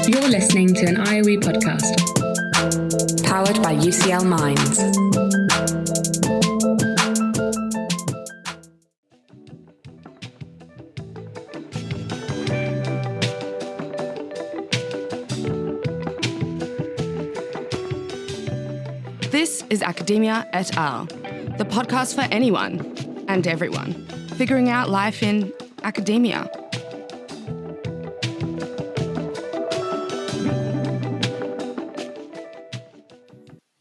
You're listening to an IOE podcast. Powered by UCL Minds. This is Academia et al., the podcast for anyone and everyone figuring out life in academia.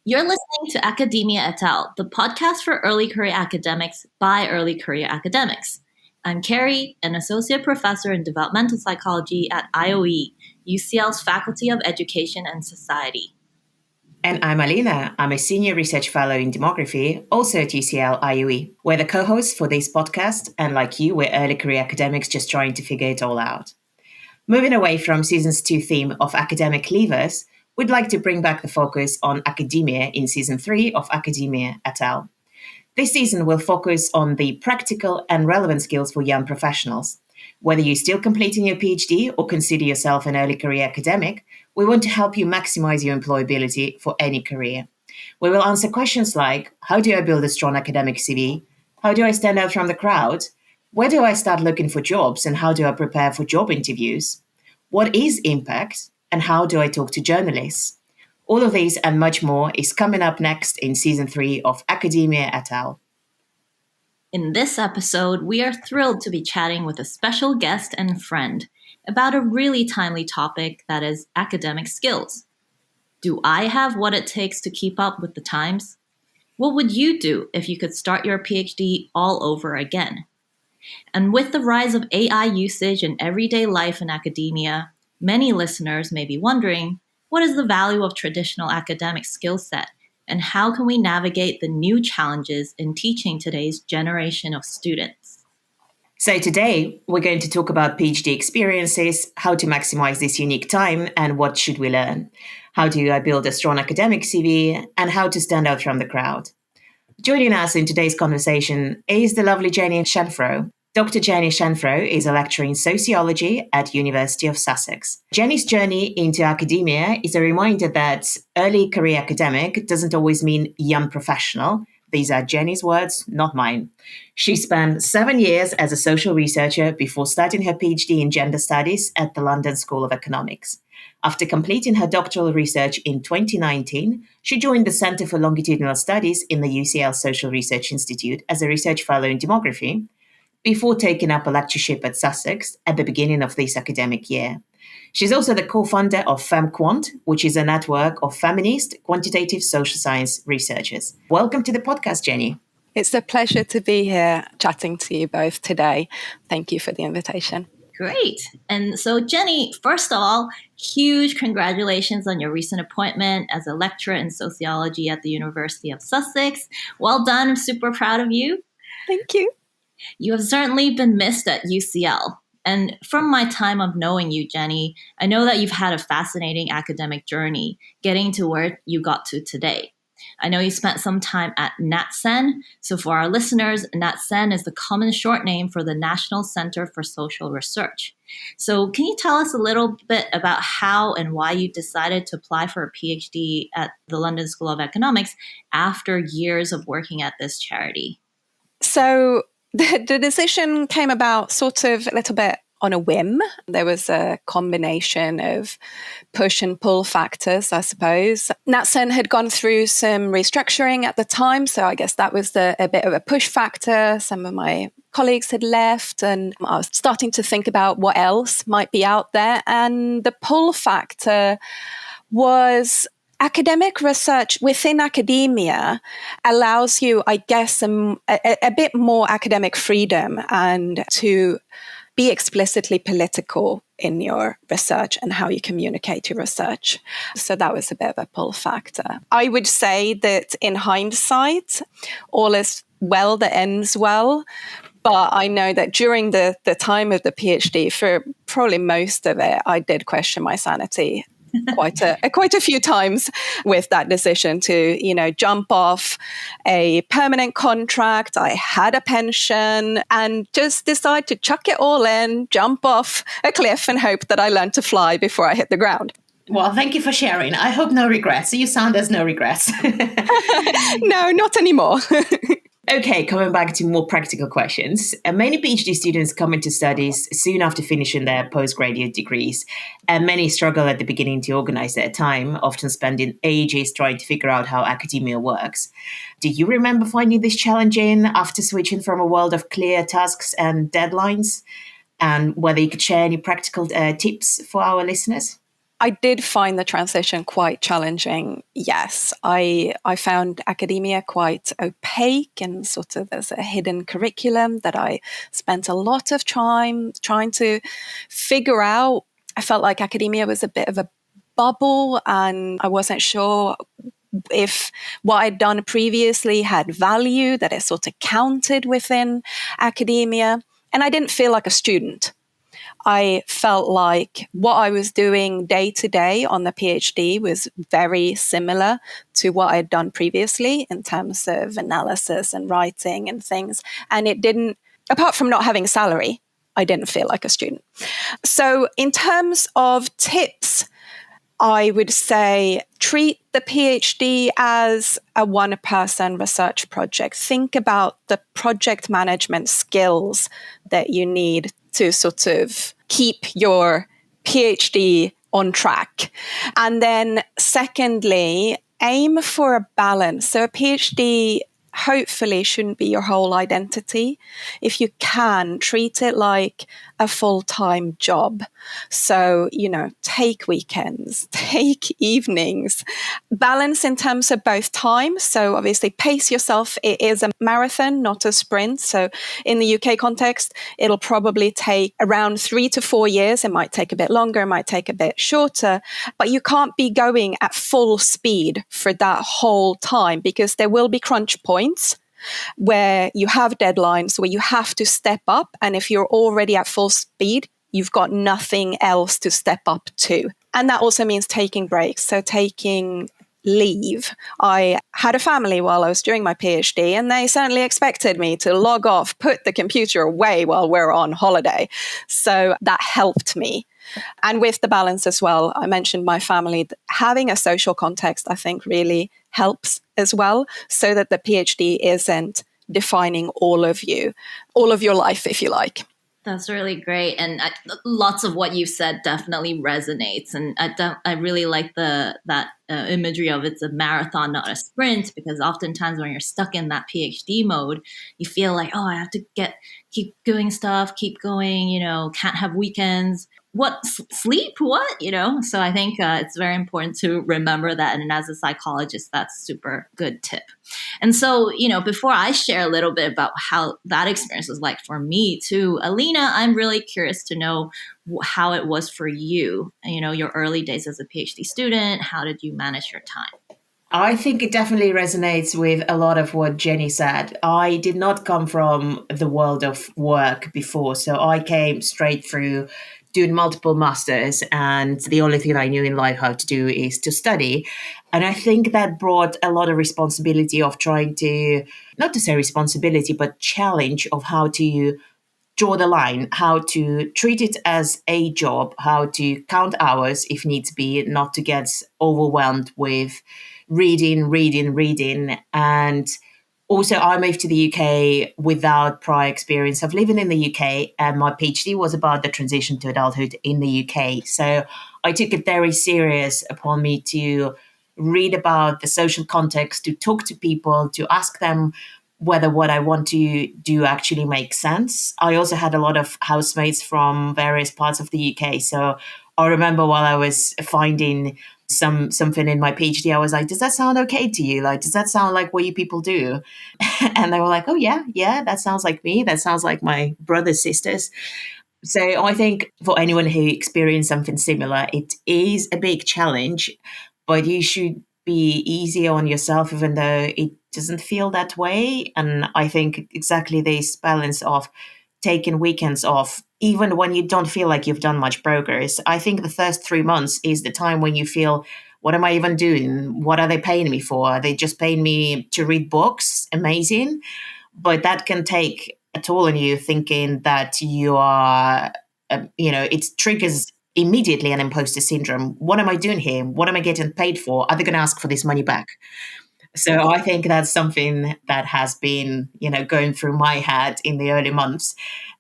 You're listening to Academia et al., the podcast for early career academics by early career academics. I'm Keri, an associate professor in developmental psychology at IOE, UCL's Faculty of Education and Society. And I'm Alina. I'm a senior research fellow in demography, also at UCL IOE. We're the co-hosts for this podcast, and like you, we're early career academics just trying to figure it all out. Moving away from Season's 2 theme of academic levers, we'd like to bring back the focus on academia in Season 3 of Academia et al. This season will focus on the practical and relevant skills for young professionals. Whether you're still completing your PhD or consider yourself an early career academic, we want to help you maximize your employability for any career. We will answer questions like, how do I build a strong academic CV? How do I stand out from the crowd? Where do I start looking for jobs and how do I prepare for job interviews? What is impact and how do I talk to journalists? All of these and much more is coming up next in Season 3 of Academia et al. In this episode, we are thrilled to be chatting with a special guest and friend about a really timely topic that is academic skills. Do I have what it takes to keep up with the times? What would you do if you could start your PhD all over again? And with the rise of AI usage in everyday life in academia, many listeners may be wondering, what is the value of traditional academic skill set? And how can we navigate the new challenges in teaching today's generation of students? So today, we're going to talk about PhD experiences, how to maximize this unique time, and what should we learn? How do I build a strong academic CV, and how to stand out from the crowd? Joining us in today's conversation is the lovely Jenny Chanfreau. Dr. Jenny Chanfreau is a lecturer in sociology at University of Sussex. Jenny's journey into academia is a reminder that early career academic doesn't always mean young professional. These are Jenny's words, not mine. She spent 7 years as a social researcher before starting her PhD in gender studies at the London School of Economics. After completing her doctoral research in 2019, she joined the Centre for Longitudinal Studies in the UCL Social Research Institute as a research fellow in demography, before taking up a lectureship at Sussex at the beginning of this academic year. She's also the co-founder of FemQuant, which is a network of feminist quantitative social science researchers. Welcome to the podcast, Jenny. It's a pleasure to be here chatting to you both today. Thank you for the invitation. Great. And so, Jenny, first of all, huge congratulations on your recent appointment as a lecturer in sociology at the University of Sussex. Well done. I'm super proud of you. Thank you. You have certainly been missed at UCL. And from my time of knowing you, Jenny, I know that you've had a fascinating academic journey getting to where you got to today. I know you spent some time at NatCen. So for our listeners, NatCen is the common short name for the National Center for Social Research. So can you tell us a little bit about how and why you decided to apply for a PhD at the London School of Economics after years of working at this charity? So the decision came about sort of a little bit on a whim. There was a combination of push and pull factors, I suppose. NatCen had gone through some restructuring at the time, so I guess that was a bit of a push factor. Some of my colleagues had left, and I was starting to think about what else might be out there. And the pull factor was academic research within academia allows you, I guess, a bit more academic freedom and to be explicitly political in your research and how you communicate your research. So that was a bit of a pull factor. I would say that in hindsight, all is well that ends well. But I know that during the time of the PhD, for probably most of it, I did question my sanity quite a few times with that decision to, jump off a permanent contract. I had a pension and just decide to chuck it all in, jump off a cliff and hope that I learned to fly before I hit the ground. Well, thank you for sharing. I hope no regrets. You sound as no regrets. No, not anymore. Okay, coming back to more practical questions. Many PhD students come into studies soon after finishing their postgraduate degrees, and many struggle at the beginning to organize their time, often spending ages trying to figure out how academia works. Do you remember finding this challenging after switching from a world of clear tasks and deadlines? And whether you could share any practical tips for our listeners? I did find the transition quite challenging. Yes, I found academia quite opaque and sort of there's a hidden curriculum that I spent a lot of time trying to figure out. I felt like academia was a bit of a bubble and I wasn't sure if what I'd done previously had value, that it sort of counted within academia. And I didn't feel like a student. I felt like what I was doing day to day on the PhD was very similar to what I had done previously in terms of analysis and writing and things. And it didn't, apart from not having salary, I didn't feel like a student. So in terms of tips, I would say treat the PhD as a one-person research project. Think about the project management skills that you need to sort of keep your PhD on track. And then secondly, aim for a balance. So a PhD hopefully shouldn't be your whole identity. If you can, treat it like a full-time job. So, take weekends, take evenings, balance in terms of both time. So obviously pace yourself. It is a marathon, not a sprint. So in the UK context, it'll probably take around 3 to 4 years. It might take a bit longer, it might take a bit shorter, but you can't be going at full speed for that whole time because there will be crunch points where you have deadlines, where you have to step up. And if you're already at full speed, you've got nothing else to step up to. And that also means taking breaks. So taking leave. I had a family while I was doing my PhD, and they certainly expected me to log off, put the computer away while we're on holiday. So that helped me. And with the balance as well, I mentioned my family. Having a social context, I think, really helps as well, so that the PhD isn't defining all of your life, if you like. That's really great. And lots of what you said definitely resonates. And I really like that imagery of it's a marathon, not a sprint, because oftentimes when you're stuck in that PhD mode, you feel like, oh, I have to keep doing stuff, keep going, can't have weekends. What, sleep? What? So I think it's very important to remember that. And as a psychologist, that's a super good tip. And so, before I share a little bit about how that experience was like for me too, Alina, I'm really curious to know how it was for you, your early days as a PhD student. How did you manage your time? I think it definitely resonates with a lot of what Jenny said. I did not come from the world of work before, so I came straight through doing multiple masters, and the only thing I knew in life how to do is to study. And I think that brought a lot of responsibility of trying to, not to say responsibility, but challenge of how to draw the line, how to treat it as a job, how to count hours if needs be, not to get overwhelmed with reading. And also, I moved to the UK without prior experience of living in the UK, and my PhD was about the transition to adulthood in the UK. So I took it very serious upon me to read about the social context, to talk to people, to ask them whether what I want to do actually makes sense. I also had a lot of housemates from various parts of the UK. So I remember while I was finding something in my PhD, I was like, does that sound okay to you? Like, does that sound like what you people do? And they were like, oh, yeah, that sounds like me. That sounds like my brothers, sisters. So I think for anyone who experienced something similar, it is a big challenge, but you should be easy on yourself, even though it doesn't feel that way. And I think exactly this balance of taking weekends off, even when you don't feel like you've done much progress. I think the first 3 months is the time when you feel, what am I even doing? What are they paying me for? Are they just paying me to read books? Amazing. But that can take a toll on you, thinking that you are, it triggers immediately an imposter syndrome. What am I doing here? What am I getting paid for? Are they going to ask for this money back? So I think that's something that has been, going through my head in the early months.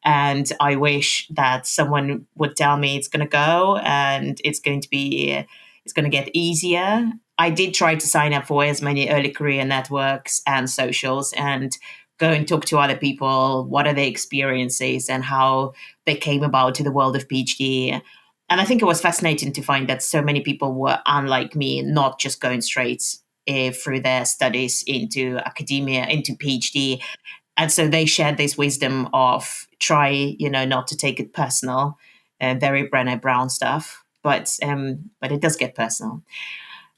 And I wish that someone would tell me it's going to go and it's going to get easier. I did try to sign up for as many early career networks and socials and go and talk to other people. What are their experiences and how they came about to the world of PhD? And I think it was fascinating to find that so many people were unlike me, not just going straight through their studies into academia, into PhD. And so they shared this wisdom of try, not to take it personal, very Brené Brown stuff, but it does get personal.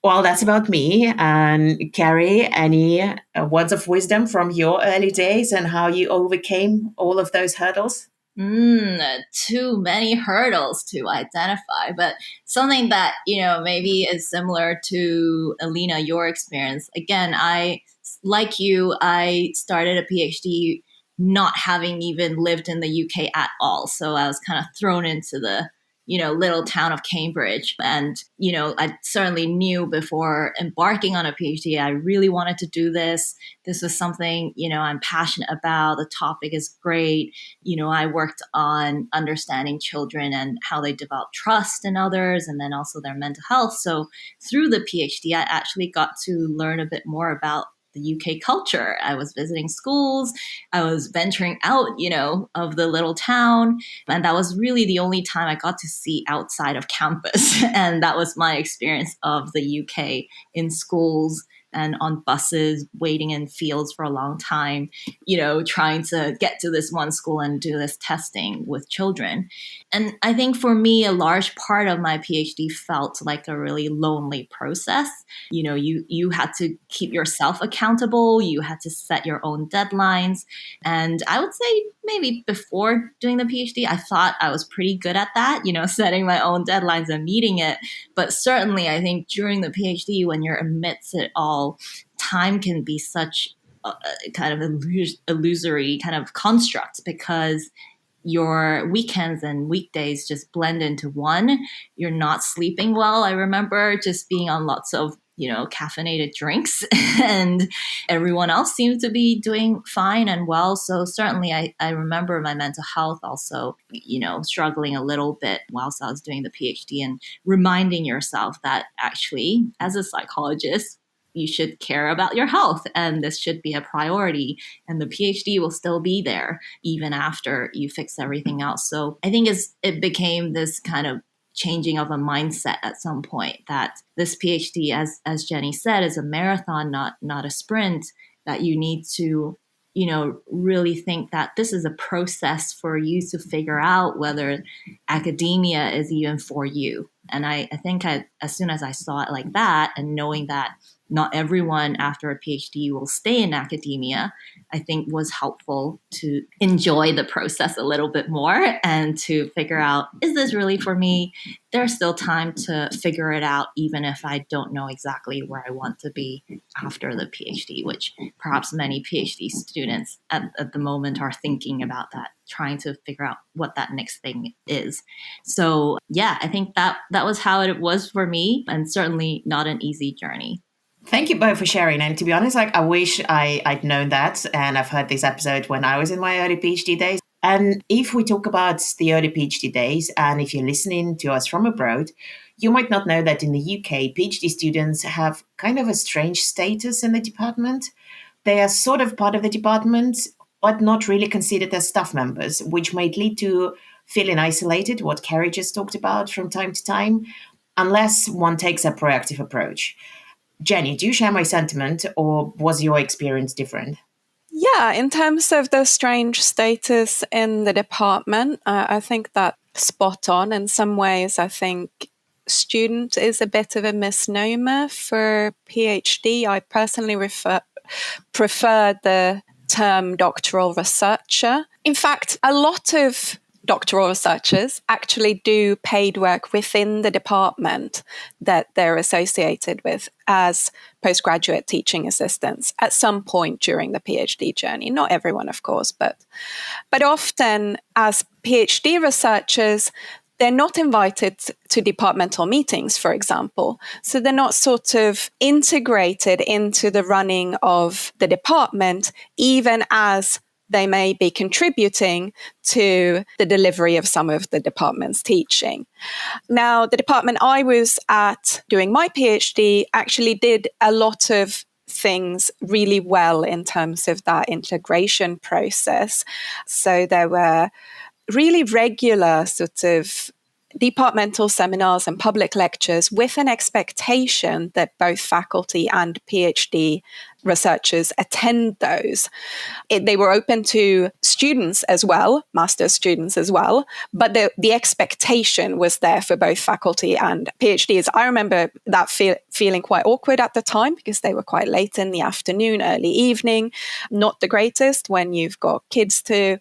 Well, that's about me. And Keri, any words of wisdom from your early days and how you overcame all of those hurdles? Too many hurdles to identify, but something that, maybe is similar to Alina, your experience. Again, like you, I started a PhD not having even lived in the UK at all. So I was kind of thrown into the little town of Cambridge. And, I certainly knew before embarking on a PhD, I really wanted to do this. This was something, I'm passionate about. The topic is great. I worked on understanding children and how they develop trust in others and then also their mental health. So through the PhD, I actually got to learn a bit more about the UK culture. I was visiting schools. I was venturing out, of the little town. And that was really the only time I got to see outside of campus. And that was my experience of the UK in schools and on buses, waiting in fields for a long time, trying to get to this one school and do this testing with children. And I think for me, a large part of my PhD felt like a really lonely process. You had to keep yourself accountable. You had to set your own deadlines. And I would say maybe before doing the PhD, I thought I was pretty good at that, setting my own deadlines and meeting it. But certainly I think during the PhD, when you're amidst it all, time can be such a kind of illusory kind of construct because your weekends and weekdays just blend into one. You're not sleeping well. I remember just being on lots of, caffeinated drinks and everyone else seemed to be doing fine and well. So certainly I remember my mental health also, struggling a little bit whilst I was doing the PhD and reminding yourself that actually as a psychologist, you should care about your health and this should be a priority and the PhD will still be there even after you fix everything else. So I think it became this kind of changing of a mindset at some point that this PhD, as Jenny said, is a marathon, not a sprint, that you need to, really think that this is a process for you to figure out whether academia is even for you. And I think as soon as I saw it like that and knowing that not everyone after a PhD will stay in academia, I think was helpful to enjoy the process a little bit more and to figure out, is this really for me? There's still time to figure it out, even if I don't know exactly where I want to be after the PhD, which perhaps many PhD students at the moment are thinking about that, trying to figure out what that next thing is. So yeah, I think that was how it was for me, and certainly not an easy journey. Thank you both for sharing. And to be honest, I wish I'd known that. And I've heard this episode when I was in my early PhD days. And if we talk about the early PhD days, and if you're listening to us from abroad, you might not know that in the UK, PhD students have kind of a strange status in the department. They are sort of part of the department, but not really considered as staff members, which might lead to feeling isolated, what Keri just talked about from time to time, unless one takes a proactive approach. Jenny, do you share my sentiment, or was your experience different? Yeah, in terms of the strange status in the department, I think that's spot on. In some ways, I think student is a bit of a misnomer for PhD. I personally prefer the term doctoral researcher. In fact, a lot of doctoral researchers actually do paid work within the department that they're associated with as postgraduate teaching assistants at some point during the PhD journey. Not everyone, of course, but often as PhD researchers, they're not invited to departmental meetings, for example. So they're not sort of integrated into the running of the department, even as they may be contributing to the delivery of some of the department's teaching. Now, the department I was at doing my PhD actually did a lot of things really well in terms of that integration process. So there were really regular sort of departmental seminars and public lectures with an expectation that both faculty and PhD researchers attend those. They were open to students as well, master's students as well, but the expectation was there for both faculty and PhDs. I remember that feeling quite awkward at the time because they were quite late in the afternoon, early evening, not the greatest when you've got kids to,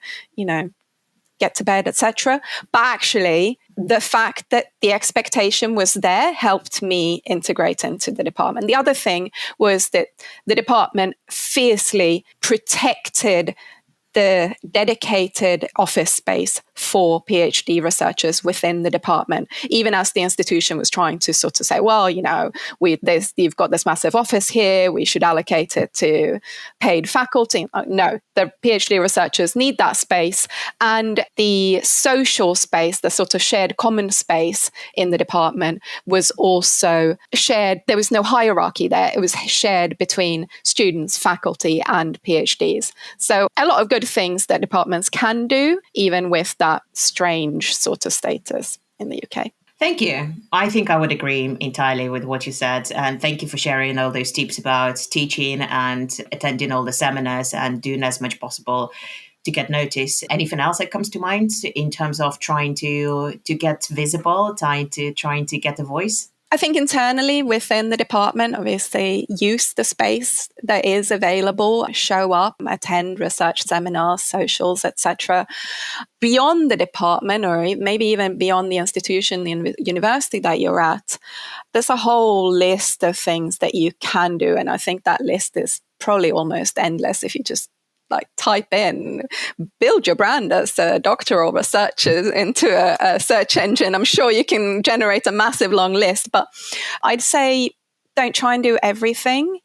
get to bed, etc. But actually, the fact that the expectation was there helped me integrate into the department. The other thing was that the department fiercely protected the dedicated office space for PhD researchers within the department, even as the institution was trying to sort of say, well, you've got this massive office here, we should allocate it to paid faculty. No, the PhD researchers need that space. And the social space, the sort of shared common space in the department was also shared. There was no hierarchy there. It was shared between students, faculty, and PhDs. So a lot of good things that departments can do, even with that strange sort of status in the UK. Thank you. I think I would agree entirely with what you said. And thank you for sharing all those tips about teaching and attending all the seminars and doing as much possible to get noticed. Anything else that comes to mind in terms of trying to get visible, trying to get a voice? I think internally within the department, obviously, use the space that is available, show up, attend research seminars, socials, etc. Beyond the department, or maybe even beyond the institution, the university that you're at, there's a whole list of things that you can do. And I think that list is probably almost endless if you just type in, build your brand as a doctoral researcher into a search engine. I'm sure you can generate a massive long list, but I'd say don't try and do everything.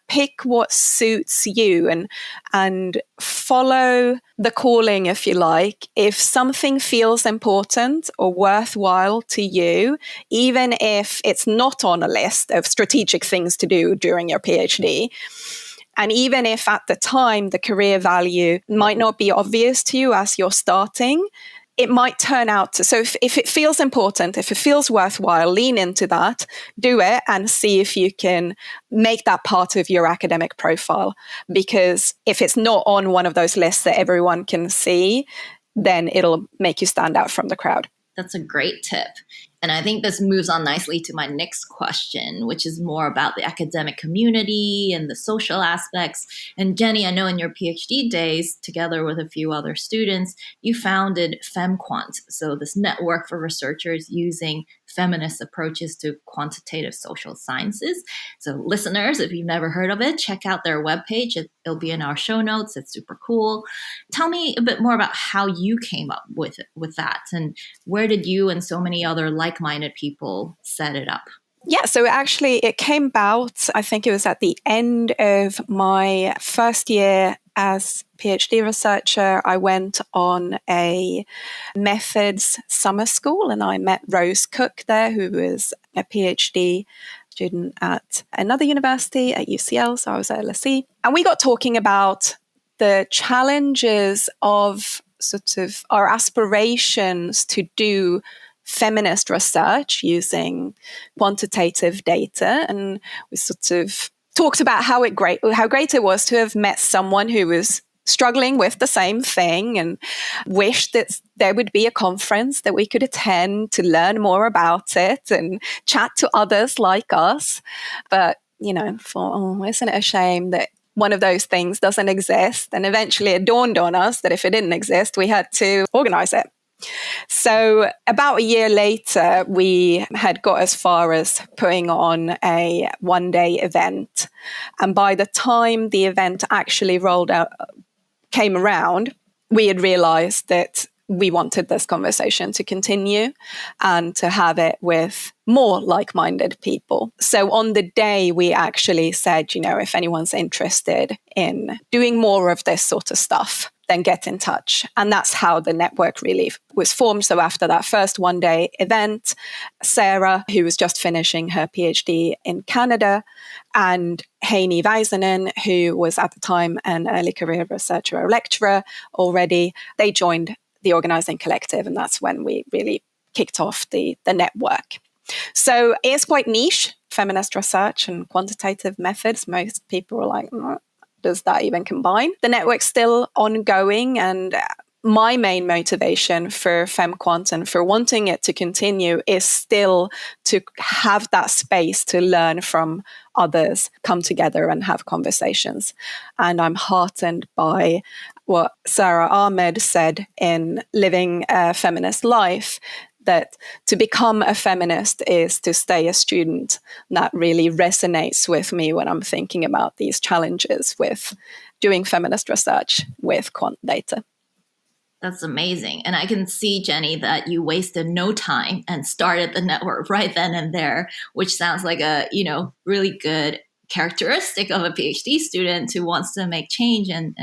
Pick what suits you and follow the calling, if you like. If something feels important or worthwhile to you, even if it's not on a list of strategic things to do during your PhD, and even if at the time the career value might not be obvious to you as you're starting, it might turn out to. So if it feels important, if it feels worthwhile, lean into that, do it, and see if you can make that part of your academic profile. Because if it's not on one of those lists that everyone can see, then it'll make you stand out from the crowd. That's a great tip. And I think this moves on nicely to my next question, which is more about the academic community and the social aspects. And Jenny, I know in your PhD days, together with a few other students, you founded FemQuant, so this network for researchers using feminist approaches to quantitative social sciences. So listeners, if you've never heard of it, check out their webpage. It'll be in our show notes. It's super cool. Tell me a bit more about how you came up with that, and where did you and so many other like-minded people set it up? Yeah, so actually it came about, I think it was at the end of my first year as PhD researcher. I went on a methods summer school and I met Rose Cook there, who was a PhD student at another university at UCL, so I was at LSE. And we got talking about the challenges of sort of our aspirations to do feminist research using quantitative data. And we sort of talked about how great it was to have met someone who was struggling with the same thing and wished that there would be a conference that we could attend to learn more about it and chat to others like us. But, isn't it a shame that one of those things doesn't exist. And eventually it dawned on us that if it didn't exist, we had to organize it. So about a year later, we had got as far as putting on a one-day event. And by the time the event actually came around, we had realized that we wanted this conversation to continue and to have it with more like-minded people. So on the day, we actually said, if anyone's interested in doing more of this sort of stuff, then get in touch. And that's how the network really was formed. So after that first one-day event, Sarah, who was just finishing her PhD in Canada, and Heini Väisänen, who was at the time an early career researcher or lecturer already, they joined the Organising Collective. And that's when we really kicked off the network. So it's quite niche, feminist research and quantitative methods. Most people are like, does that even combine? The network's still ongoing, and my main motivation for FemQuant and for wanting it to continue is still to have that space to learn from others, come together and have conversations. And I'm heartened by what Sarah Ahmed said in Living a Feminist Life, that to become a feminist is to stay a student. That really resonates with me when I'm thinking about these challenges with doing feminist research with quant data. That's amazing. And I can see, Jenny, that you wasted no time and started the network right then and there, which sounds like a, really good characteristic of a PhD student who wants to make change and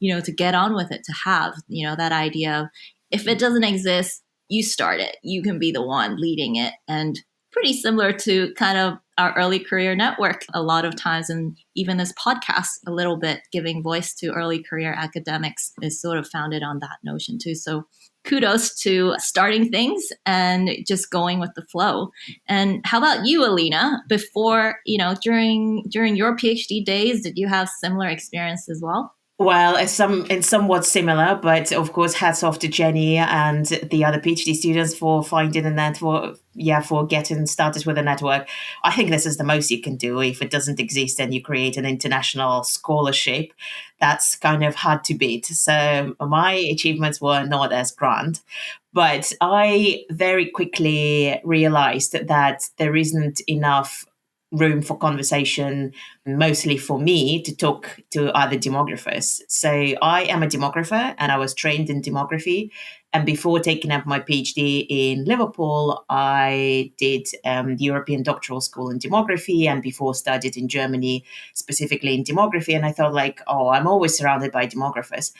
to get on with it, to have, that idea of if it doesn't exist, you start it. You can be the one leading it. And pretty similar to kind of our early career network a lot of times, and even this podcast a little bit, giving voice to early career academics is sort of founded on that notion too. So kudos to starting things and just going with the flow. And how about you, Alina? Before, during your PhD days, did you have similar experience as well? Well, it's somewhat similar, but of course, hats off to Jenny and the other PhD students for finding a network, for getting started with a network. I think this is the most you can do. If it doesn't exist and you create an international scholarship, that's kind of hard to beat. So my achievements were not as grand, but I very quickly realized that there isn't enough room for conversation, mostly for me, to talk to other demographers. So I am a demographer and I was trained in demography. And before taking up my PhD in Liverpool, I did the European Doctoral School in Demography, and before studied in Germany, specifically in demography. And I thought I'm always surrounded by demographers.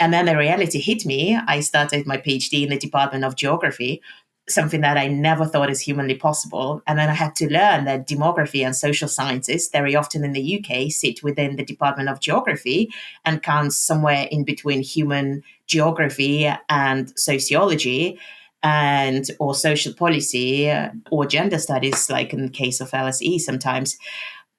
And then the reality hit me. I started my PhD in the Department of Geography, something that I never thought is humanly possible. And then I had to learn that demography and social sciences, very often in the UK, sit within the Department of Geography and counts somewhere in between human geography and sociology, or social policy, or gender studies, like in the case of LSE sometimes.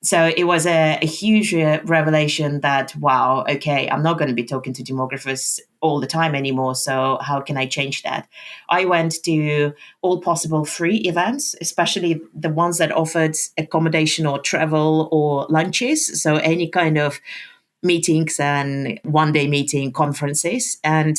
So it was a huge revelation that, wow, okay, I'm not going to be talking to demographers all the time anymore. So how can I change that? I went to all possible free events, especially the ones that offered accommodation or travel or lunches. So any kind of meetings and one-day meeting conferences. And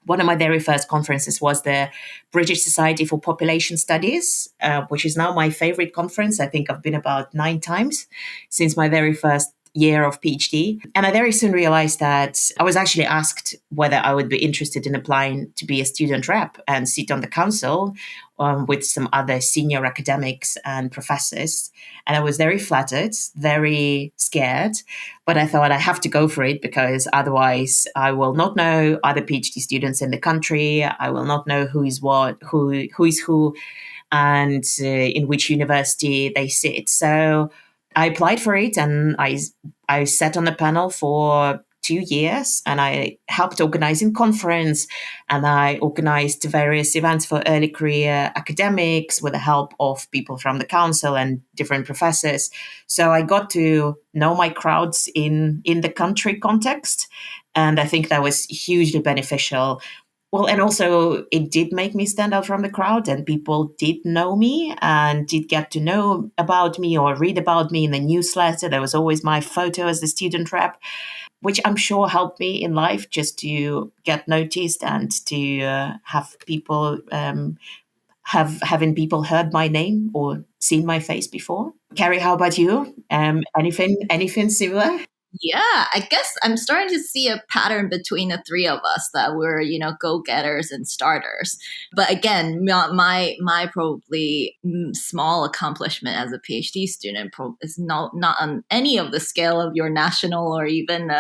one of my very first conferences was the British Society for Population Studies, which is now my favorite conference. I think I've been about 9 times since my very first year of PhD. And I very soon realized that I was actually asked whether I would be interested in applying to be a student rep and sit on the council with some other senior academics and professors. And I was very flattered, very scared, but I thought I have to go for it because otherwise I will not know other PhD students in the country. I will not know who is what, who is who, and in which university they sit. So I applied for it, and I sat on the panel for 2 years, and I helped organizing conference, and I organized various events for early career academics with the help of people from the council and different professors. So I got to know my crowds in the country context, and I think that was hugely beneficial. Well, and also it did make me stand out from the crowd, and people did know me and did get to know about me or read about me in the newsletter. There was always my photo as the student rep, which I'm sure helped me in life just to get noticed and to have people having people heard my name or seen my face before. Keri, how about you? Anything similar? Yeah, I guess I'm starting to see a pattern between the three of us that we're, go-getters and starters. But again, my probably small accomplishment as a PhD student is not on any of the scale of your national or even,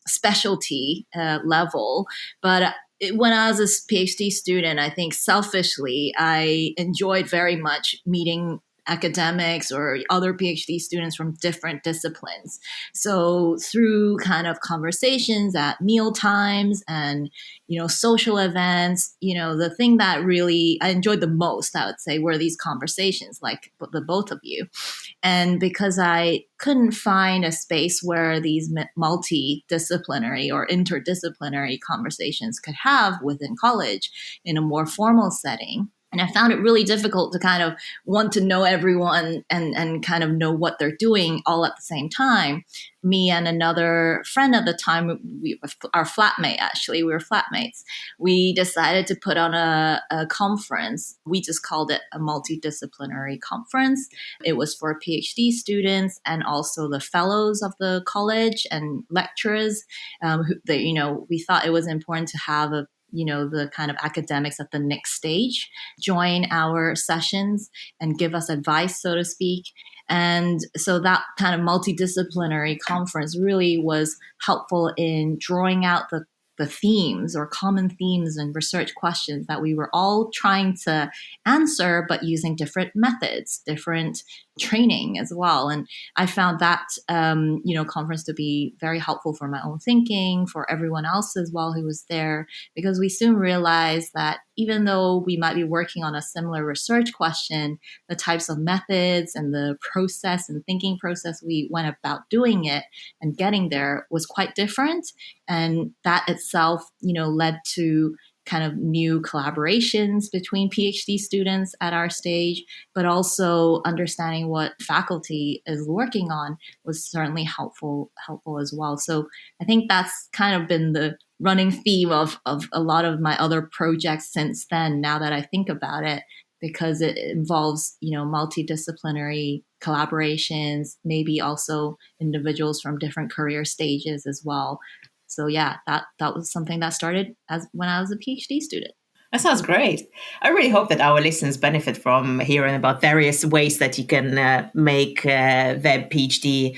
specialty level. But when I was a PhD student, I think selfishly, I enjoyed very much meeting academics or other PhD students from different disciplines. So through kind of conversations at meal times and, social events, the thing that really I enjoyed the most, I would say, were these conversations like the both of you. And because I couldn't find a space where these multidisciplinary or interdisciplinary conversations could have within college in a more formal setting, and I found it really difficult to kind of want to know everyone and kind of know what they're doing all at the same time. Me and another friend at the time, our flatmate, actually, we were flatmates. We decided to put on a conference. We just called it a multidisciplinary conference. It was for PhD students and also the fellows of the college and lecturers. We thought it was important to have the kind of academics at the next stage join our sessions and give us advice, so to speak. And so that kind of multidisciplinary conference really was helpful in drawing out the themes or common themes and research questions that we were all trying to answer, but using different methods, different training as well. And I found that, conference to be very helpful for my own thinking, for everyone else as well who was there, because we soon realized that even though we might be working on a similar research question, the types of methods and the process and thinking process we went about doing it and getting there was quite different. And that itself, led to kind of new collaborations between PhD students at our stage, but also understanding what faculty is working on was certainly helpful as well. So I think that's kind of been the running theme of a lot of my other projects since then, now that I think about it, because it involves, multidisciplinary collaborations, maybe also individuals from different career stages as well. So yeah, that was something that started as when I was a PhD student. That sounds great. I really hope that our listeners benefit from hearing about various ways that you can make their PhD,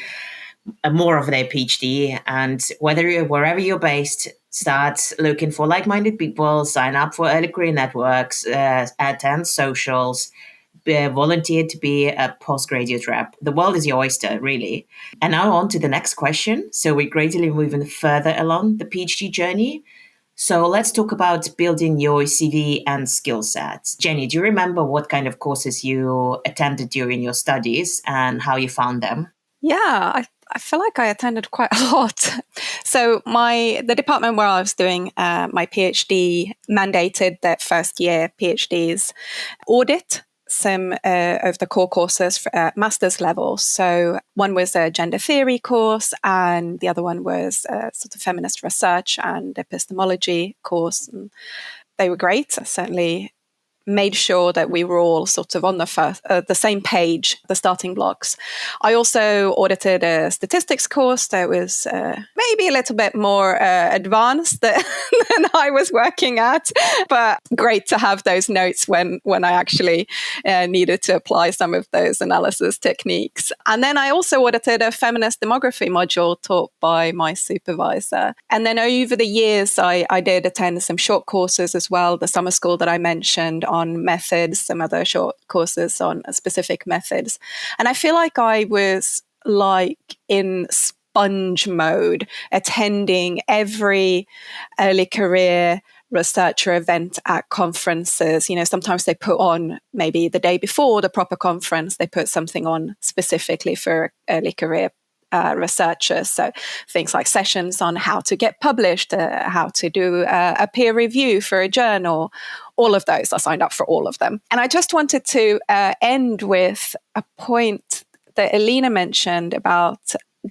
more of their PhD. And wherever you're based, start looking for like-minded people, sign up for early career networks, attend socials, volunteer to be a postgraduate rep. The world is your oyster, really. And now on to the next question. So we're gradually moving further along the PhD journey. So let's talk about building your CV and skill sets. Jenny, do you remember what kind of courses you attended during your studies and how you found them? Yeah, I feel like I attended quite a lot. So the department where I was doing my PhD mandated that first year PhDs audit some of the core courses for master's level. So one was a gender theory course and the other one was a sort of feminist research and epistemology course. And they were great. I certainly made sure that we were all sort of on the same page, the starting blocks. I also audited a statistics course that was maybe a little bit more advanced than I was working at, but great to have those notes when I actually needed to apply some of those analysis techniques. And then I also audited a feminist demography module taught by my supervisor. And then over the years, I did attend some short courses as well, the summer school that I mentioned, on methods, some other short courses on specific methods. And I feel like I was like in sponge mode, attending every early career researcher event at conferences. Sometimes they put on, maybe the day before the proper conference, they put something on specifically for early career researchers. So things like sessions on how to get published, how to do a peer review for a journal, all of those. I signed up for all of them. And I just wanted to end with a point that Alina mentioned about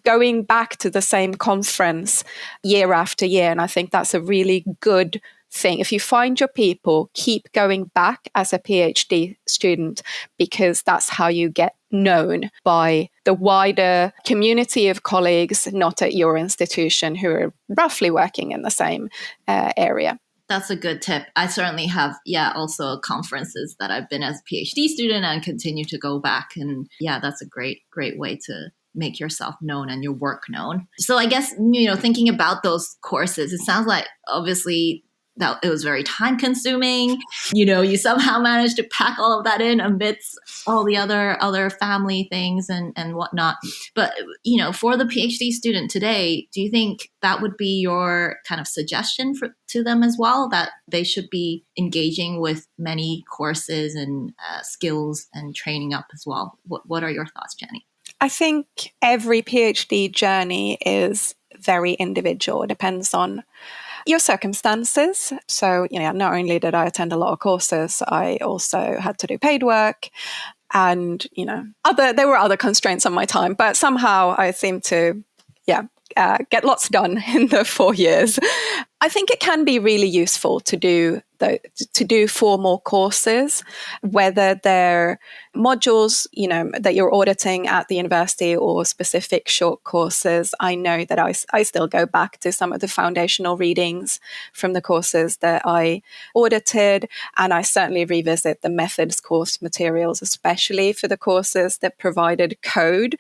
going back to the same conference year after year. And I think that's a really good thing. If you find your people, keep going back as a PhD student, because that's how you get known by the wider community of colleagues, not at your institution, who are roughly working in the same area. That's a good tip. I certainly have, also conferences that I've been as a PhD student and continue to go back. And that's a great way to make yourself known and your work known. So I guess, thinking about those courses, it sounds like obviously that it was very time consuming. You somehow managed to pack all of that in amidst all the other family things and whatnot. But, for the PhD student today, do you think that would be your kind of suggestion to them as well, that they should be engaging with many courses and skills and training up as well? What are your thoughts, Jenny? I think every PhD journey is very individual. It depends on your circumstances. So, not only did I attend a lot of courses, I also had to do paid work, and, there were other constraints on my time, but somehow I seemed to, get lots done in the 4 years. I think it can be really useful to do formal courses, whether they're modules, that you're auditing at the university or specific short courses. I know that I still go back to some of the foundational readings from the courses that I audited, and I certainly revisit the methods course materials, especially for the courses that provided code.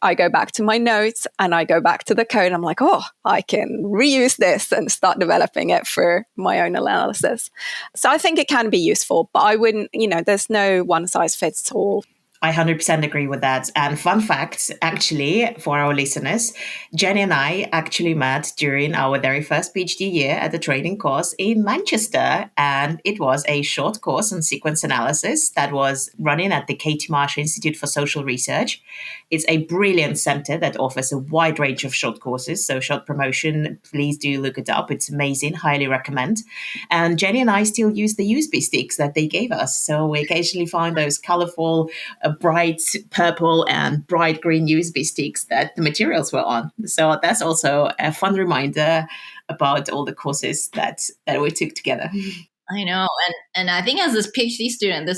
I go back to my notes and I go back to the code. I'm like, I can reuse this and start developing it for my own analysis. So I think it can be useful, but I wouldn't, there's no one size fits all. I 100% agree with that. And fun fact, actually, for our listeners, Jenny and I actually met during our very first PhD year at the training course in Manchester. And it was a short course on sequence analysis that was running at the Katie Marsh Institute for Social Research. It's a brilliant center that offers a wide range of short courses. So short promotion, please do look it up. It's amazing. Highly recommend. And Jenny and I still use the USB sticks that they gave us. So we occasionally find those colorful, bright purple and bright green USB sticks that the materials were on. So that's also a fun reminder about all the courses that we took together. I know. And I think as this PhD student,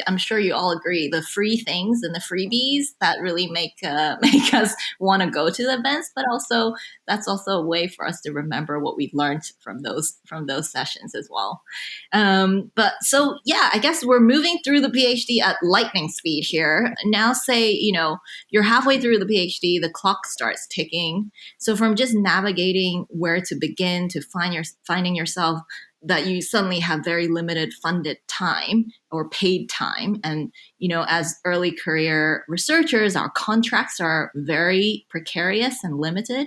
I'm sure you all agree, the free things and the freebies that really make us want to go to the events, but also that's also a way for us to remember what we learned from those sessions as well. But so, I guess we're moving through the PhD at lightning speed here. Now say, you're halfway through the PhD, the clock starts ticking. So from just navigating where to begin to finding yourself that you suddenly have very limited funded time or paid time. And, as early career researchers, our contracts are very precarious and limited.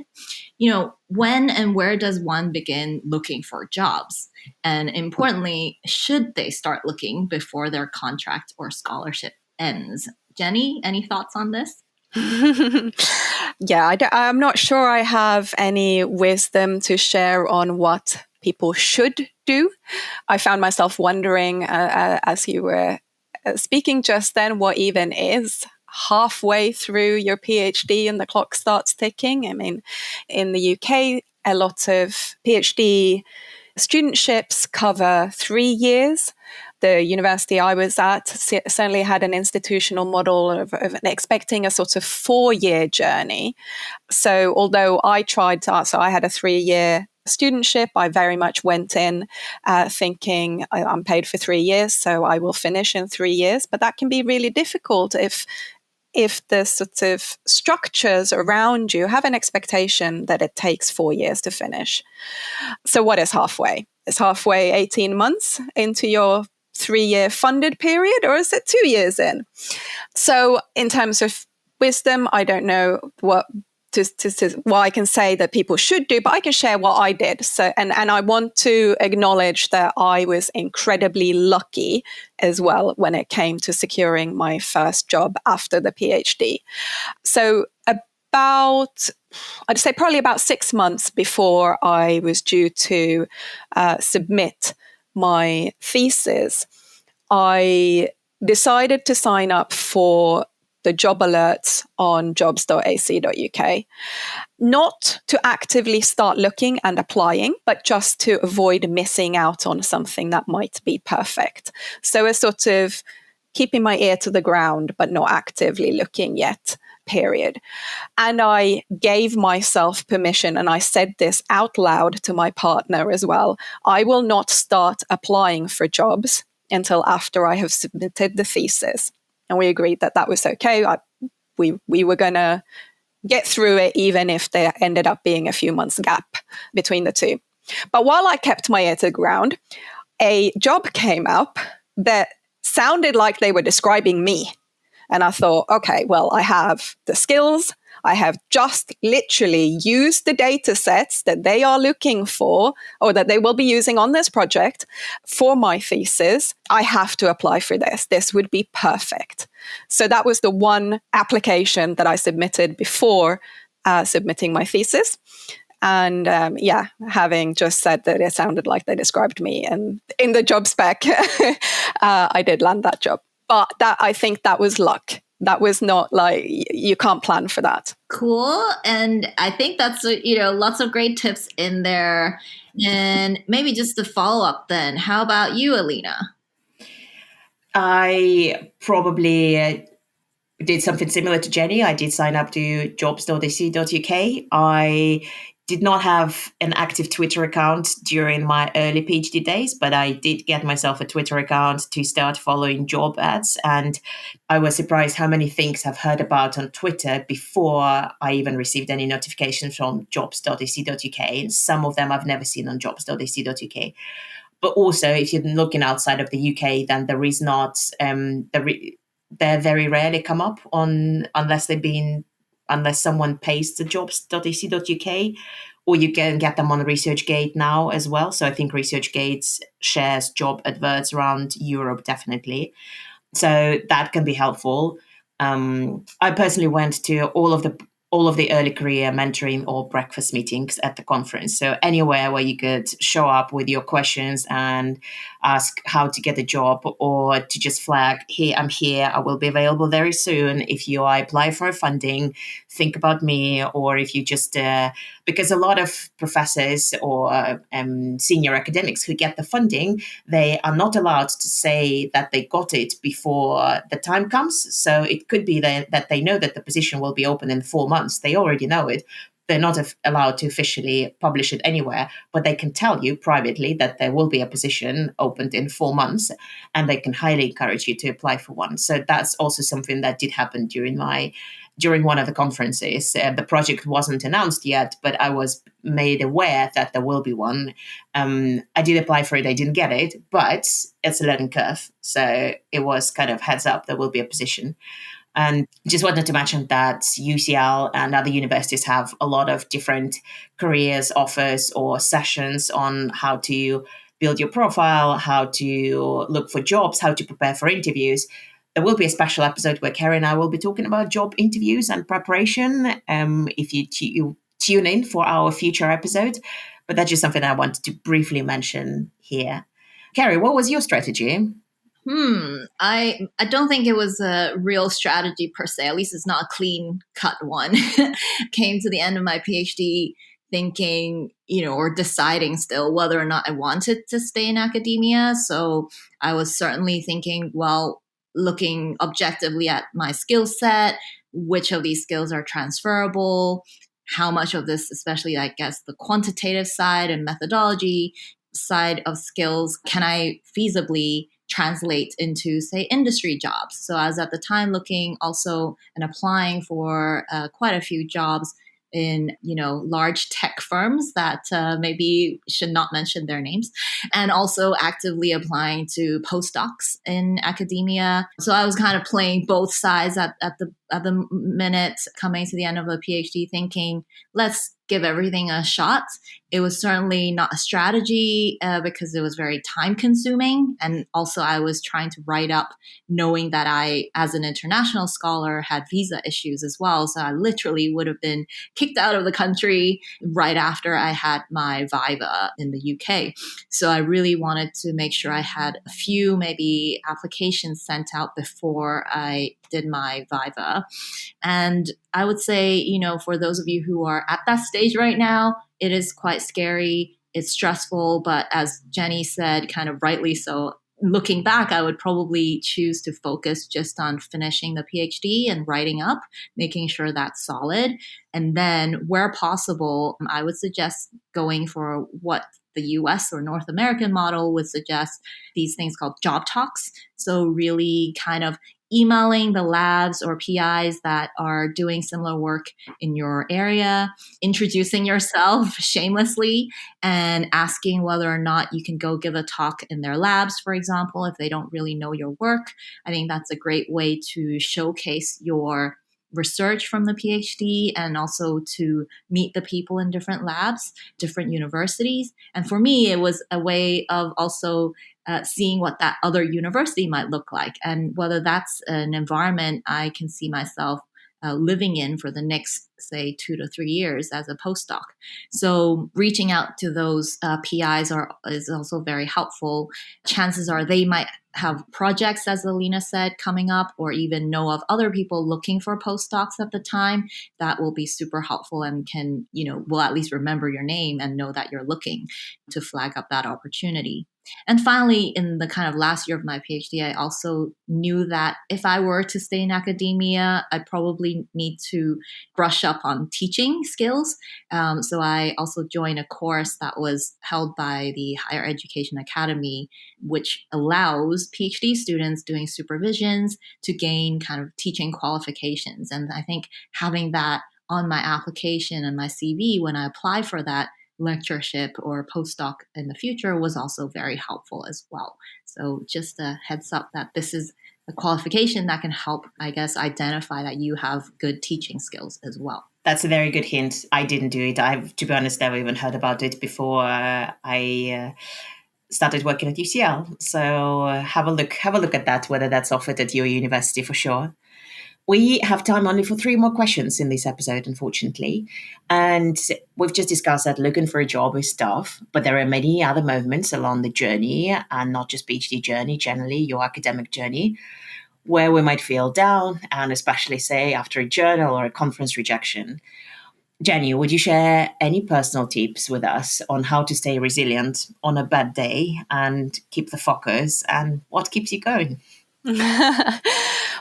When and where does one begin looking for jobs? And importantly, should they start looking before their contract or scholarship ends? Jenny, any thoughts on this? I'm not sure I have any wisdom to share on what people should do. I found myself wondering, as you were speaking just then, what even is halfway through your PhD and the clock starts ticking. I mean, in the UK, a lot of PhD studentships cover 3 years. The university I was at certainly had an institutional model of expecting a sort of 4-year journey. So although I tried so I had a 3-year studentship, I very much went in thinking I'm paid for 3 years, so I will finish in 3 years. But that can be really difficult if the sort of structures around you have an expectation that it takes 4 years to finish. So what is halfway? Is halfway 18 months into your 3-year funded period, or is it 2 years in? So in terms of wisdom, I don't know what I can say that people should do, but I can share what I did. So, and I want to acknowledge that I was incredibly lucky as well when it came to securing my first job after the PhD. So a I'd say probably about 6 months before I was due to submit my thesis, I decided to sign up for the job alerts on jobs.ac.uk, not to actively start looking and applying, but just to avoid missing out on something that might be perfect. So a sort of keeping my ear to the ground, but not actively looking yet, period. And I gave myself permission, and I said this out loud to my partner as well. I will not start applying for jobs until after I have submitted the thesis. And we agreed that that was okay. We were going to get through it, even if there ended up being a few months gap between the two. But while I kept my ear to the ground, a job came up that sounded like they were describing me. And I thought, okay, well, I have the skills. I have just literally used the data sets that they are looking for, or that they will be using on this project for my thesis. I have to apply for this. This would be perfect. So that was the one application that I submitted before submitting my thesis. And having just said that it sounded like they described me, and in the job spec, I did land that job. But I think that was luck. That was not like, you can't plan for that. Cool. And I think that's, lots of great tips in there. And maybe just to follow up then, how about you, Alina? I probably did something similar to Jenny. I did sign up to jobs.ac.uk. I did not have an active Twitter account during my early PhD days, but I did get myself a Twitter account to start following job ads. And I was surprised how many things I've heard about on Twitter before I even received any notifications from jobs.ac.uk. And some of them I've never seen on jobs.ac.uk. But also, if you're looking outside of the UK, then there is not, they very rarely come up on unless someone pays the jobs.ac.uk, or you can get them on ResearchGate now as well. So I think ResearchGate shares job adverts around Europe, definitely. So that can be helpful. I personally went to all of the early career mentoring or breakfast meetings at the conference. So anywhere where you could show up with your questions and ask how to get a job, or to just flag, hey, I'm here, I will be available very soon. If you apply for funding, think about me. Or if you just, because a lot of professors or senior academics who get the funding, they are not allowed to say that they got it before the time comes. So it could be that they know that the position will be open in 4 months. They already know it. They're not allowed to officially publish it anywhere, but they can tell you privately that there will be a position opened in 4 months, and they can highly encourage you to apply for one. So that's also something that did happen during one of the conferences. The project wasn't announced yet, but I was made aware that there will be one. I did apply for it. I didn't get it, but it's a learning curve. So it was kind of heads up, there will be a position. And just wanted to mention that UCL and other universities have a lot of different careers offers or sessions on how to build your profile, how to look for jobs, how to prepare for interviews. There will be a special episode where Keri and I will be talking about job interviews and preparation, if you tune in for our future episode. But that's just something I wanted to briefly mention here. Keri, what was your strategy? I don't think it was a real strategy per se. At least it's not a clean cut one. Came to the end of my PhD thinking, or deciding still whether or not I wanted to stay in academia. So I was certainly thinking, well, looking objectively at my skill set, which of these skills are transferable, how much of this, especially I guess the quantitative side and methodology side of skills, can I feasibly translate into, say, industry jobs. So I was at the time looking also and applying for quite a few jobs in, large tech firms that maybe should not mention their names, and also actively applying to postdocs in academia. So I was kind of playing both sides at the minute, coming to the end of a PhD thinking, let's give everything a shot. It was certainly not a strategy because it was very time consuming. And also I was trying to write up knowing that I, as an international scholar, had visa issues as well. So I literally would have been kicked out of the country right after I had my Viva in the UK. So I really wanted to make sure I had a few maybe applications sent out before I did my Viva. And I would say, for those of you who are at that stage right now, it is quite scary. It's stressful, but as Jenny said, kind of rightly so, looking back, I would probably choose to focus just on finishing the PhD and writing up, making sure that's solid. And then where possible, I would suggest going for what the US or North American model would suggest, these things called job talks. So really kind of emailing the labs or PIs that are doing similar work in your area, introducing yourself shamelessly and asking whether or not you can go give a talk in their labs, for example, if they don't really know your work. I think that's a great way to showcase your research from the PhD and also to meet the people in different labs, different universities. And for me, it was a way of also seeing what that other university might look like and whether that's an environment I can see myself living in for the next, say, 2 to 3 years as a postdoc. So reaching out to those PIs is also very helpful. Chances are they might have projects, as Alina said, coming up, or even know of other people looking for postdocs at the time. That will be super helpful and can, will at least remember your name and know that you're looking to flag up that opportunity. And finally, in the kind of last year of my PhD, I also knew that if I were to stay in academia, I'd probably need to brush up on teaching skills. So I also joined a course that was held by the Higher Education Academy, which allows PhD students doing supervisions to gain kind of teaching qualifications. And I think having that on my application and my CV when I apply for that lectureship or postdoc in the future was also very helpful as well. So just a heads up that this is a qualification that can help, I guess, identify that you have good teaching skills as well. That's a very good hint. I didn't do it. I've, to be honest, never even heard about it before I started working at UCL. So have a look at that, whether that's offered at your university for sure. We have time only for 3 more questions in this episode, unfortunately. And we've just discussed that looking for a job is tough, but there are many other moments along the journey, and not just PhD journey, generally your academic journey, where we might feel down, and especially, say, after a journal or a conference rejection. Jenny, would you share any personal tips with us on how to stay resilient on a bad day and keep the focus, and what keeps you going?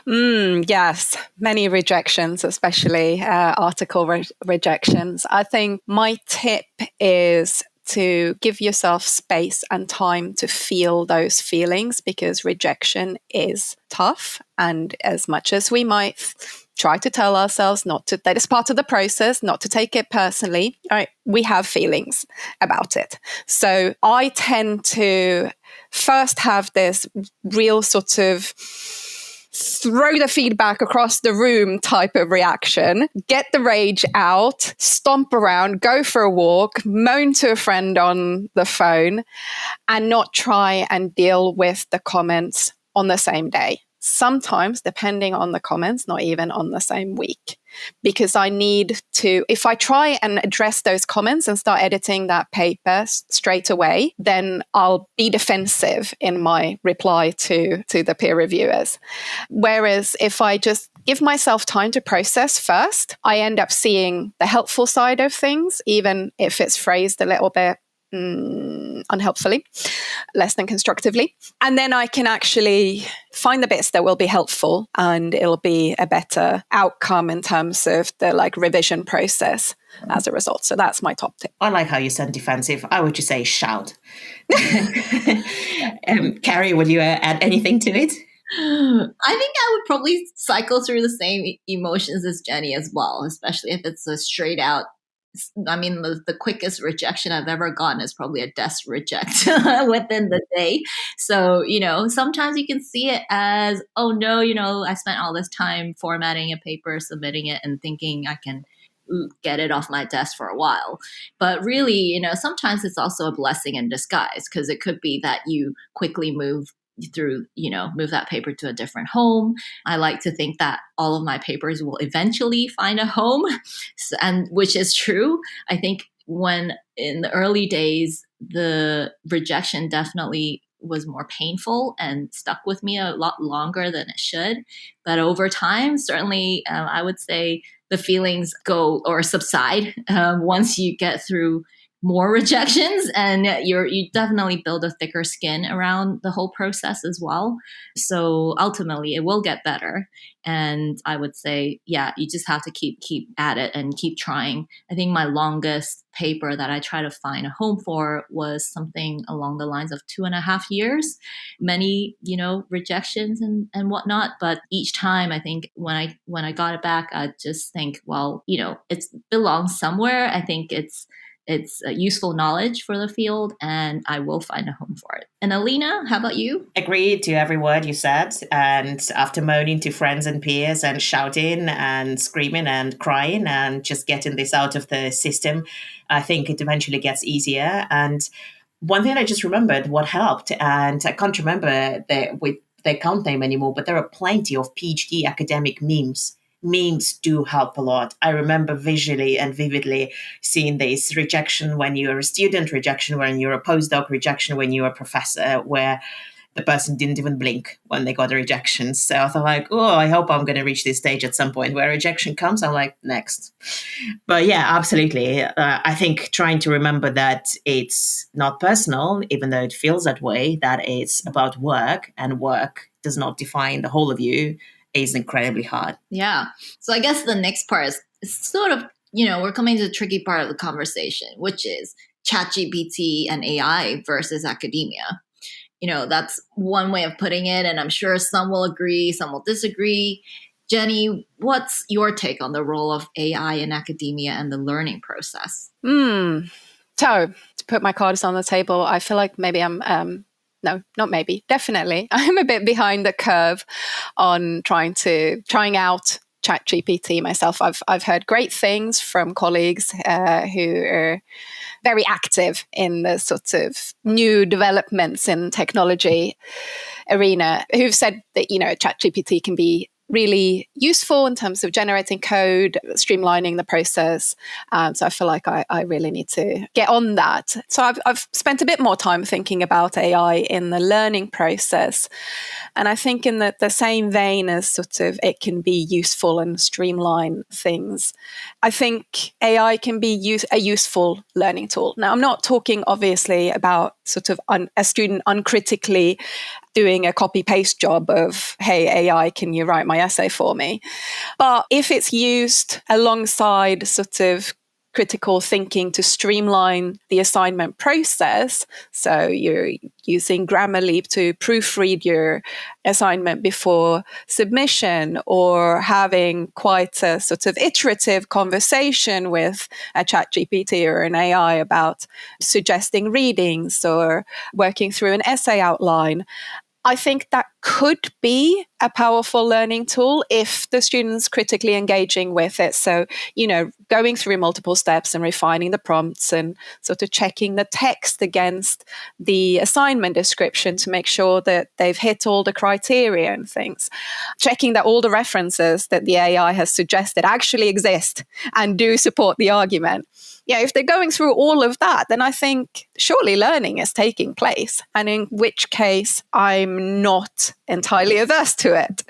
Yes, many rejections, especially article rejections. I think my tip is to give yourself space and time to feel those feelings, because rejection is tough. And as much as we might try to tell ourselves that it's part of the process, not to take it personally, all right, we have feelings about it. So I tend to first have this real sort of throw the feedback across the room type of reaction, get the rage out, stomp around, go for a walk, moan to a friend on the phone, and not try and deal with the comments on the same day. Sometimes, depending on the comments, not even on the same week. Because I need to, if I try and address those comments and start editing that paper straight away, then I'll be defensive in my reply to the peer reviewers. Whereas if I just give myself time to process first, I end up seeing the helpful side of things, even if it's phrased a little bit unhelpfully, less than constructively. And then I can actually find the bits that will be helpful, and it'll be a better outcome in terms of the revision process as a result. So that's my top tip. I like how you said defensive. I would just say shout. Keri, would you add anything to it? I think I would probably cycle through the same emotions as Jenny as well, especially if it's a straight out. I mean, the quickest rejection I've ever gotten is probably a desk reject within the day. So, sometimes you can see it as, oh no, I spent all this time formatting a paper, submitting it, and thinking I can get it off my desk for a while. But really, sometimes it's also a blessing in disguise, because it could be that you quickly move that paper to a different home. I like to think that all of my papers will eventually find a home, and which is true. I think when in the early days, the rejection definitely was more painful and stuck with me a lot longer than it should. But over time, certainly, I would say the feelings go or subside once you get through more rejections, and you definitely build a thicker skin around the whole process as well. So ultimately it will get better. And I would say, yeah, you just have to keep at it and keep trying. I think my longest paper that I try to find a home for was something along the lines of 2.5 years, many, rejections and whatnot. But each time, I think when I got it back, I just think, well, it belongs somewhere. I think it's useful knowledge for the field, and I will find a home for it. And Alina, how about you? Agree to every word you said. And after moaning to friends and peers and shouting and screaming and crying and just getting this out of the system, I think it eventually gets easier. And one thing I just remembered what helped, and I can't remember the account name anymore, but there are plenty of PhD academic memes. Memes do help a lot. I remember visually and vividly seeing this rejection when you're a student, rejection when you're a postdoc, rejection when you're a professor, where the person didn't even blink when they got a rejection. So I thought like, oh, I hope I'm going to reach this stage at some point where rejection comes. I'm like, next. But yeah, absolutely. I think trying to remember that it's not personal, even though it feels that way, that it's about work, and work does not define the whole of you, is incredibly hard. Yeah. So I guess the next part is sort of, we're coming to the tricky part of the conversation, which is ChatGPT and AI versus academia. That's one way of putting it. And I'm sure some will agree, some will disagree. Jenny, what's your take on the role of AI in academia and the learning process? So to put my cards on the table, I feel like maybe no, not maybe, definitely. I'm a bit behind the curve on trying out ChatGPT myself. I've heard great things from colleagues who are very active in the sort of new developments in technology arena, who've said that, ChatGPT can be really useful in terms of generating code, streamlining the process. So I feel like I really need to get on that. So I've spent a bit more time thinking about AI in the learning process. And I think in the same vein as sort of it can be useful and streamline things, I think AI can be a useful learning tool. Now, I'm not talking obviously about sort of a student uncritically doing a copy-paste job of, hey, AI, can you write my essay for me? But if it's used alongside sort of critical thinking to streamline the assignment process, so you're using Grammarly to proofread your assignment before submission, or having quite a sort of iterative conversation with a ChatGPT or an AI about suggesting readings or working through an essay outline, I think that could be a powerful learning tool if the student's critically engaging with it. So, going through multiple steps and refining the prompts and sort of checking the text against the assignment description to make sure that they've hit all the criteria and things. Checking that all the references that the AI has suggested actually exist and do support the argument. Yeah, if they're going through all of that, then I think surely learning is taking place, and in which case I'm not entirely averse to it.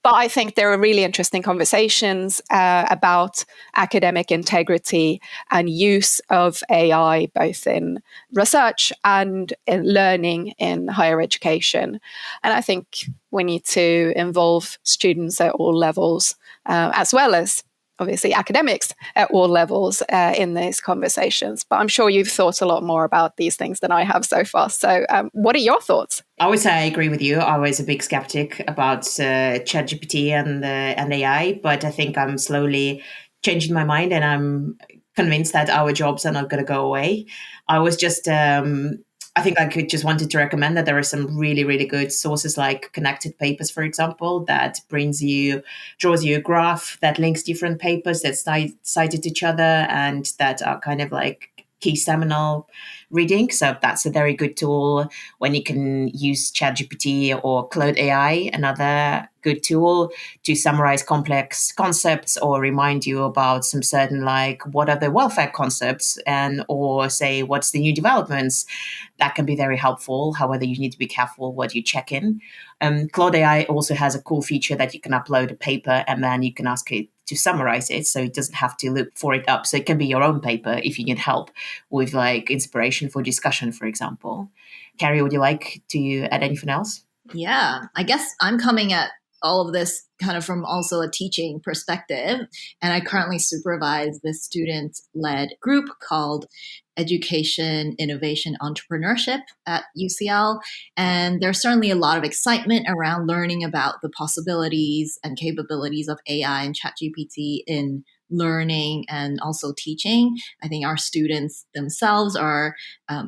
But I think there are really interesting conversations about academic integrity and use of AI, both in research and in learning in higher education. And I think we need to involve students at all levels, as well as obviously academics at all levels in these conversations. But I'm sure you've thought a lot more about these things than I have so far. So what are your thoughts? I would say I agree with you. I was a big skeptic about ChatGPT and AI, but I think I'm slowly changing my mind, and I'm convinced that our jobs are not going to go away. I was just I think I could just wanted to recommend that there are some really, really good sources like Connected Papers, for example, that draws you a graph that links different papers that cited each other and that are kind of like key seminal reading. So that's a very good tool when you can use ChatGPT or Claude AI, another good tool to summarize complex concepts or remind you about some certain, like, what are the welfare concepts, and or say what's the new developments. That can be very helpful. However, you need to be careful what you check in. Claude AI also has a cool feature that you can upload a paper and then you can ask it to summarize it, so it doesn't have to look for it up. So it can be your own paper if you need help with like inspiration for discussion, for example. Keri, would you like to add anything else? Yeah, I guess I'm coming at all of this kind of from also a teaching perspective. And I currently supervise this student-led group called Education, Innovation, Entrepreneurship at UCL. And there's certainly a lot of excitement around learning about the possibilities and capabilities of AI and ChatGPT in learning and also teaching. I think our students themselves are,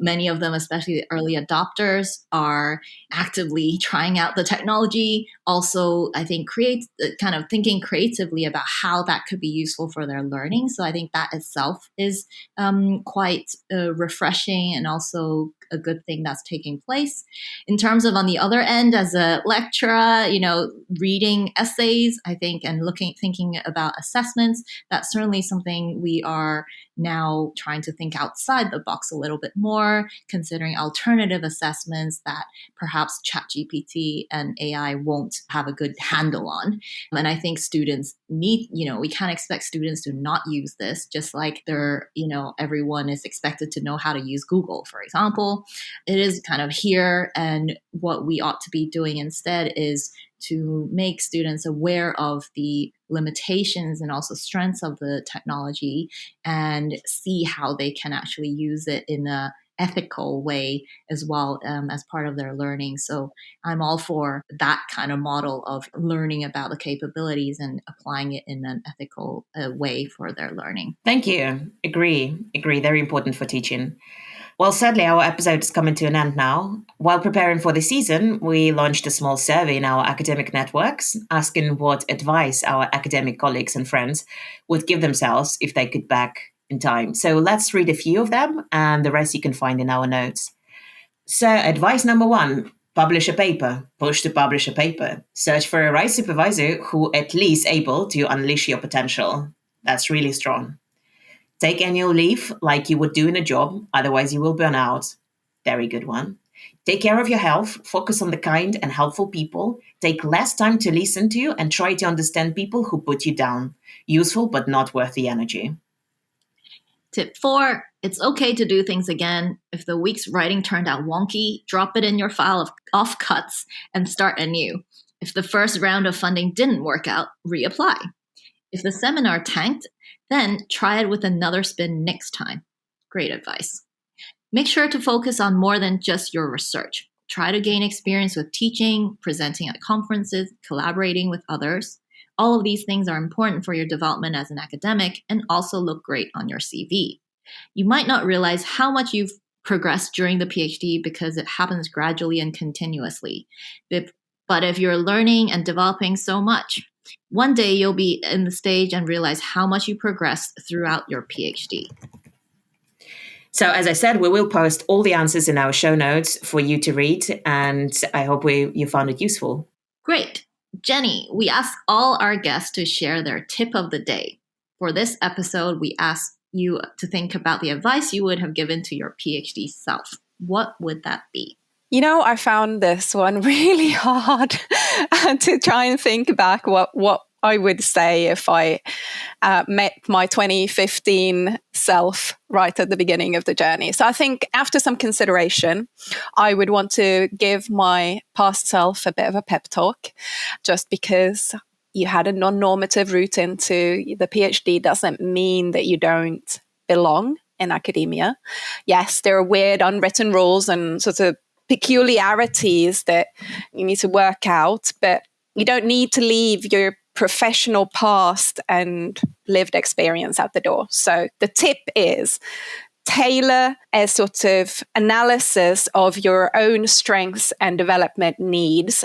many of them, especially the early adopters, are actively trying out the technology. Also, I think kind of thinking creatively about how that could be useful for their learning. So I think that itself is quite refreshing and also a good thing that's taking place. In terms of on the other end, as a lecturer, reading essays, I think, and thinking about assessments, that's certainly something we are now trying to think outside the box a little bit more, considering alternative assessments that perhaps ChatGPT and AI won't have a good handle on. And I think students need, we can't expect students to not use this, just like everyone is expected to know how to use Google, for example. It is kind of here, and what we ought to be doing instead is to make students aware of the limitations and also strengths of the technology and see how they can actually use it in a ethical way as well, as part of their learning. So I'm all for that kind of model of learning about the capabilities and applying it in an ethical way for their learning. Thank you. Agree. Very important for teaching. Well, sadly, our episode is coming to an end now. While preparing for the season, we launched a small survey in our academic networks, asking what advice our academic colleagues and friends would give themselves if they could back in time. So let's read a few of them, and the rest you can find in our notes. So advice number 1, publish a paper. Push to publish a paper. Search for a right supervisor who at least able to unleash your potential. That's really strong. Take annual leave like you would do in a job, otherwise you will burn out. Very good one. Take care of your health, focus on the kind and helpful people, take less time to listen to and try to understand people who put you down. Useful but not worth the energy. Tip 4, it's okay to do things again. If the week's writing turned out wonky, drop it in your file of offcuts and start anew. If the first round of funding didn't work out, reapply. If the seminar tanked, then try it with another spin next time. Great advice. Make sure to focus on more than just your research. Try to gain experience with teaching, presenting at conferences, collaborating with others. All of these things are important for your development as an academic and also look great on your CV. You might not realize how much you've progressed during the PhD because it happens gradually and continuously. But if you're learning and developing so much, one day you'll be in the stage and realize how much you progressed throughout your PhD. So as I said, we will post all the answers in our show notes for you to read, and I hope you found it useful. Great. Jenny, we ask all our guests to share their tip of the day. For this episode, we ask you to think about the advice you would have given to your PhD self. What would that be? I found this one really hard to try and think back what I would say if I met my 2015 self right at the beginning of the journey. So I think after some consideration, I would want to give my past self a bit of a pep talk, just because you had a non-normative route into the PhD doesn't mean that you don't belong in academia. Yes, there are weird unwritten rules and sort of peculiarities that you need to work out, but you don't need to leave your professional past and lived experience out the door. So the tip is tailor a sort of analysis of your own strengths and development needs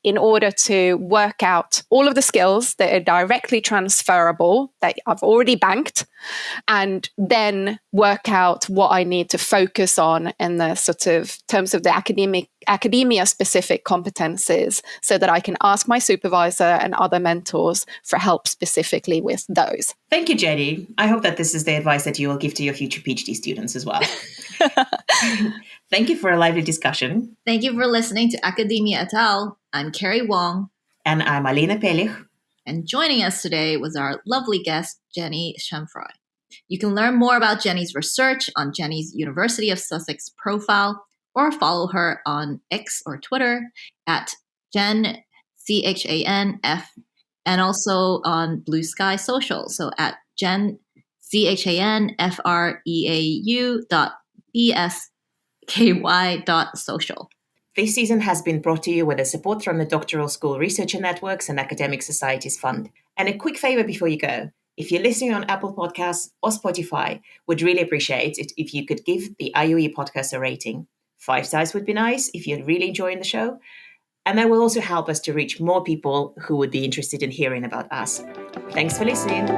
in order to work out all of the skills that are directly transferable that I've already banked, and then work out what I need to focus on in the sort of terms of the academia specific competencies, so that I can ask my supervisor and other mentors for help specifically with those. Thank you, Jenny. I hope that this is the advice that you will give to your future PhD students as well. Thank you for a lively discussion. Thank you for listening to Academia et al. I'm Keri Wong. And I'm Alina Pelich. And joining us today was our lovely guest, Jenny Chanfreau. You can learn more about Jenny's research on Jenny's University of Sussex profile, or follow her on X or Twitter at Jen, CHANF, and also on Blue Sky Social, so at Jen, CHANFREAU.BSKY.social. This season has been brought to you with the support from the Doctoral School Researcher Networks and Academic Societies Fund. And a quick favor before you go. If you're listening on Apple Podcasts or Spotify, we'd really appreciate it if you could give the IOE podcast a rating. 5 stars would be nice if you're really enjoying the show. And that will also help us to reach more people who would be interested in hearing about us. Thanks for listening.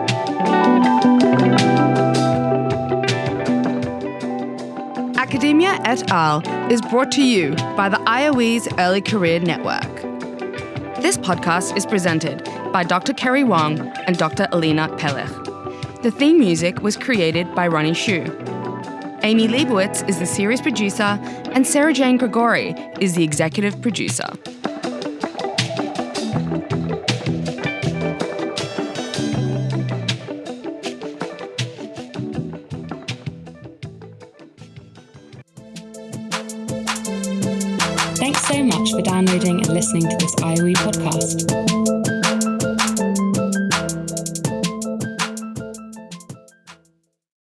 Academia et al. Is brought to you by the IOE's Early Career Network. This podcast is presented by Dr. Keri Wong and Dr. Alina Pelich. The theme music was created by Ronnie Shu. Amy Leibowitz is the series producer, and Sarah Jane Gregory is the executive producer. Thanks so much for downloading and listening to this IOE podcast.